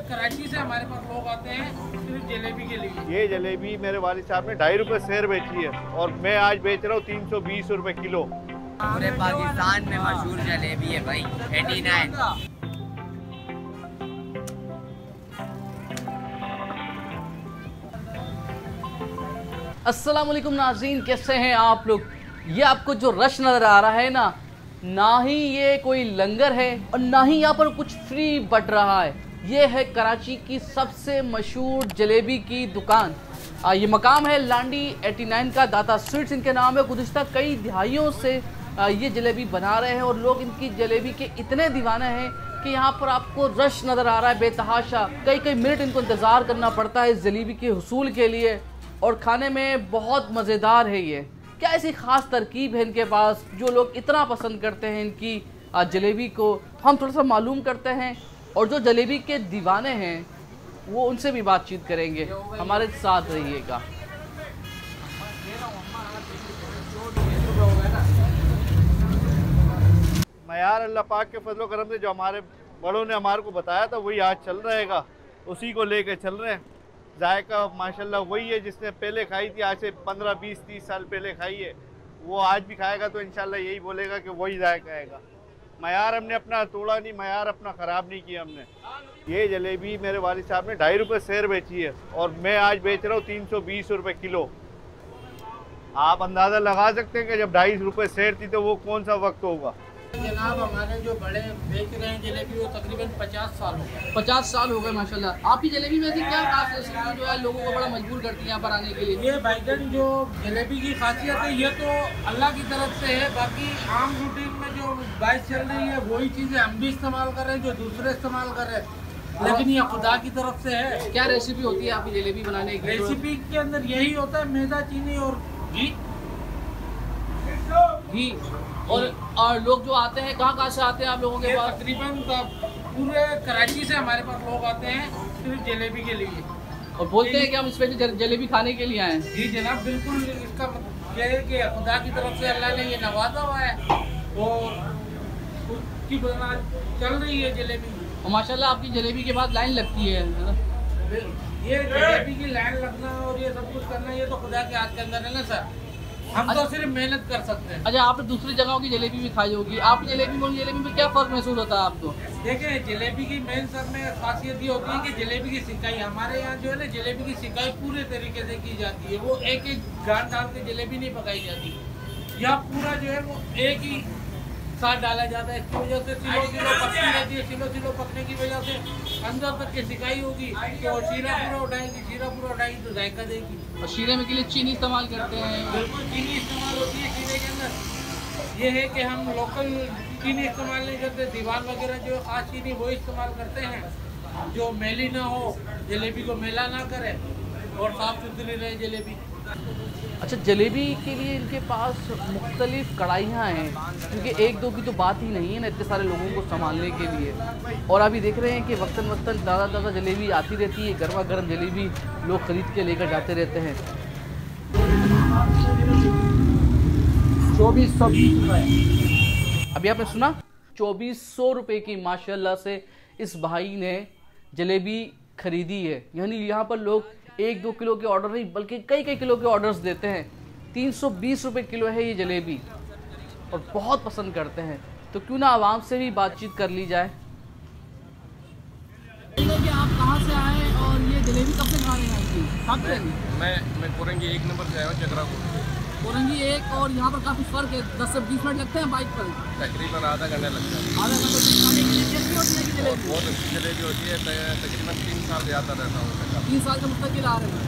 कराची से हमारे पास लोग आते हैं सिर्फ जलेबी के लिए। ये जलेबी मेरे वालिद साहब ने 2.5 रुपए सेर बेची है और मैं आज बेच रहा हूँ 320 रुपए किलो। पूरे पाकिस्तान में मशहूर जलेबी है भाई 89। अस्सलाम वालेकुम नाज़रीन, कैसे हैं आप लोग। ये आपको जो रश नज़र आ रहा है ना ही ये कोई लंगर है और ना ही यहाँ पर कुछ फ्री बट रहा है। ये है कराची की सबसे मशहूर जलेबी की दुकान। ये मकाम है लांडी 89 का। दाता स्वीट्स इनके नाम है। गुज़िश्ता कई दिहाइयों से ये जलेबी बना रहे हैं और लोग इनकी जलेबी के इतने दीवाने हैं कि यहाँ पर आपको रश नज़र आ रहा है बेतहाशा। कई मिनट इनको इंतज़ार करना पड़ता है इस जलेबी के हुसूल के लिए और खाने में बहुत मज़ेदार है। ये क्या ऐसी ख़ास तरकीब है इनके पास जो लोग इतना पसंद करते हैं इनकी जलेबी को, हम थोड़ा सा मालूम करते हैं और जो जलेबी के दीवाने हैं वो उनसे भी बातचीत करेंगे। हमारे साथ रहिएगा। मयार अल्लाह पाक के फजलो करम से जो हमारे बड़ों ने हमारे को बताया था वही आज चल रहेगा, उसी को लेके चल रहे हैं। जायका माशाल्लाह वही है जिसने पहले खाई थी, आज से 15, 20, 30 साल पहले खाई है, वो आज भी खाएगा तो इंशाल्लाह यही बोलेगा कि वही जायका आएगा। मयार हमने अपना तोड़ा नहीं, मयार अपना ख़राब नहीं किया हमने। ये जलेबी मेरे वालिद साहब ने 2.5 रुपए सेर बेची है और मैं आज बेच रहा हूँ 320 रुपए किलो। आप अंदाज़ा लगा सकते हैं कि जब 2.5 रुपए सेर थी तो वो कौन सा वक्त होगा। जनाब हमारे जो बड़े बेच रहे हैं जलेबी वो तकरीबन 50 साल हो गए। 50 साल हो गए माशाल्लाह। आपकी जलेबी में से क्या खास रेसिपी जो है लोगों को बड़ा मजबूर करती है यहाँ पर आने के लिए? ये भाईजान जो जलेबी की खासियत है ये तो अल्लाह की तरफ से है, बाकी आम रूटीन में जो बाइस चल रही है वही चीज़ें हम भी इस्तेमाल कर रहे हैं जो दूसरे इस्तेमाल कर रहे हैं, लेकिन ये खुदा की तरफ से है। क्या रेसिपी होती है आपकी जलेबी बनाने की? रेसिपी के अंदर यही होता है मैदा, चीनी और घी। और लोग जो आते हैं कहाँ से आते हैं आप लोगों के पास? तकरीबन पूरे कराची से हमारे पास लोग आते हैं सिर्फ जलेबी के लिए और बोलते हैं कि हम स्पेशल जलेबी खाने के लिए आए हैं। जी जनाब बिल्कुल, इसका मतलब यह है कि खुदा की तरफ से अल्लाह ने ये नवाजा हुआ है और उसकी बना चल रही है जलेबी। और माशाल्लाह आपकी जलेबी के बाद लाइन लगती है। ये जलेबी की लाइन लगना और ये सब कुछ करना ये तो खुदा के हाथ के अंदर है ना सर, हम तो सिर्फ मेहनत कर सकते हैं। अच्छा, आपने दूसरी जगहों की जलेबी भी खाई होगी, आपकी जलेबी में जलेबी में क्या फ़र्क महसूस होता है आपको? देखिए जलेबी की मेन सब में खासियत ये होती है कि जलेबी की सिकाई हमारे यहाँ जो है ना जलेबी की सिकाई पूरे तरीके से की जाती है। वो एक गांठ डाल के जलेबी नहीं पकाई जाती, यहाँ पूरा जो है वो एक ही साथ डाला जाता है। इसकी वजह से सिलो पकती रहती है। सिलो पकने की वजह से अंदर तक की सिकाई होगी तो शीरा पूरा उठाएगी, शीरा पूरा उठाएगी तो जायका देगी। और शीरे में के लिए चीनी इस्तेमाल करते हैं? बिल्कुल चीनी इस्तेमाल होती है शीरे के अंदर। ये है कि हम लोकल चीनी इस्तेमाल नहीं करते, दीवान वगैरह जो खास चीनी वो इस्तेमाल करते हैं जो मैली ना हो, जलेबी को मैला ना करे और साफ सुथरी रहे जलेबी। अच्छा, जलेबी के लिए इनके पास मुख्तलिफ कढ़ाइयाँ हैं क्योंकि एक दो की तो बात ही नहीं है ना इतने सारे लोगों को संभालने के लिए। और अभी देख रहे हैं कि वक्तन ज़्यादा जलेबी आती रहती है, गर्मा गर्म जलेबी लोग ख़रीद के लेकर जाते रहते हैं। 2420 रुपये अभी आपने सुना 2400 रुपये की माशाल्लाह से इस भाई ने जलेबी ख़रीदी है। यानी यहाँ पर लोग 1-2 किलो के ऑर्डर नहीं बल्कि कई किलो के ऑर्डर्स देते हैं। 320 रुपये किलो है ये जलेबी और बहुत पसंद करते हैं। तो क्यों ना आवाम से भी बातचीत कर ली जाए। कि आप कहाँ से आए और ये जलेबी कब से खा रहे हैं आपकी? कब से? मैं कोरंगी 1 नंबर से आया हूँ, चकरा कोरंगी 1 और यहाँ पर काफ़ी फ़र्क है। 10 से 20 मिनट लगते हैं बाइक पर? तकरीबन आधा घंटा लगता है। आधा घंटा खाने के लिए कैसी होती है जलेबी? बहुत अच्छी जलेबी होती है। तकरीबन 3 साल से आता रहता हूँ। 3 साल से मुस्तकिल आ रहे हैं।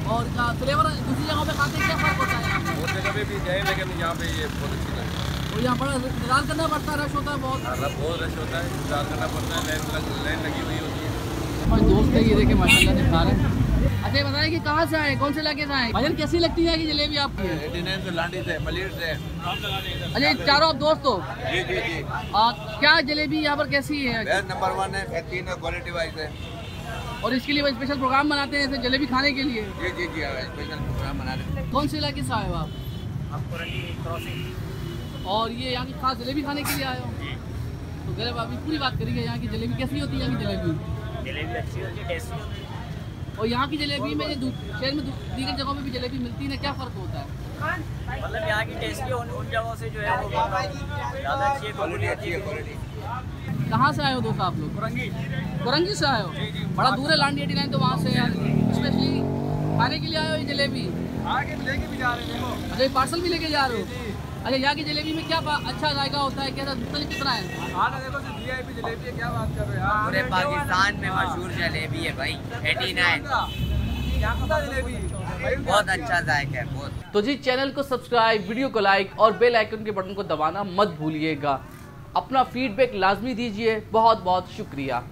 और क्या फ्लेवर दूसरी जगहों पे खाते हैं, क्या फ़र्क होता है? और जगह भी गए लेकिन यहाँ पे ये बहुत अच्छी लगती है। और यहाँ पर इंतजार करना पड़ता है, रश होता है बहुत रश होता है, इंतजार करना पड़ता है, लाइन लगी हुई होती है। हमारे दोस्त है ये देखे माशाल्लाह से खा रहे हैं। अच्छा बताएं कि कहाँ से आए, कौन से इलाके से आए? भाईजान कैसी लगती है कि जलेबी आपकी? 89 से लांडी से मलिर से। अरे चारों आप दोस्त हो? जी जी जी। क्या जलेबी यहाँ पर कैसी है? नंबर 1 है, बेहतरीन है, क्वालिटी वाइज है। और इसके लिए स्पेशल प्रोग्राम बनाते हैं ऐसे जलेबी खाने के लिए? जी जी जी, स्पेशल प्रोग्राम बना रहे हैं। कौन से इलाके से आए हो आप? और ये यहाँ की खास जलेबी खाने के लिए आए हो? तो गरीब अभी पूरी बात करेंगे यहाँ की जलेबी कैसी होती है। यहाँ की जलेबी जलेबी अच्छी होती है, टेस्टी होती है। और यहाँ की जलेबी में शहर में दीगर जगहों पे भी जलेबी मिलती है ना, क्या फ़र्क होता है? मतलब यहाँ की टेस्टी उन जगहों से जो है वो ज़्यादा अच्छी है, क्वालिटी अच्छी है। कहाँ से आए हो दोस्त आप लोग? कुरंगी से आए हो? बड़ा दूर है लांडी 89 तो, वहाँ से यार स्पेशली खाने के लिए आए हो ये जलेबी? आगे लेके भी जा रहे हैं देखो। अच्छा, ये पार्सल भी लेके जा रहे हो? अच्छा, यहाँ की जलेबी में क्या अच्छा जायका होता है, क्या मुख्तलिफ कितना है? आना देखो सिर्फ VIP जलेबी है, क्या बात कर रहे हो पूरे पाकिस्तान में मशहूर जलेबी है भाई, 89। जलेबी बहुत अच्छा जायका है, बहुत। तो जी चैनल को सब्सक्राइब, वीडियो को लाइक और बेल आइकन के बटन को दबाना मत भूलिएगा। अपना फीडबैक लाजमी दीजिए। बहुत बहुत शुक्रिया।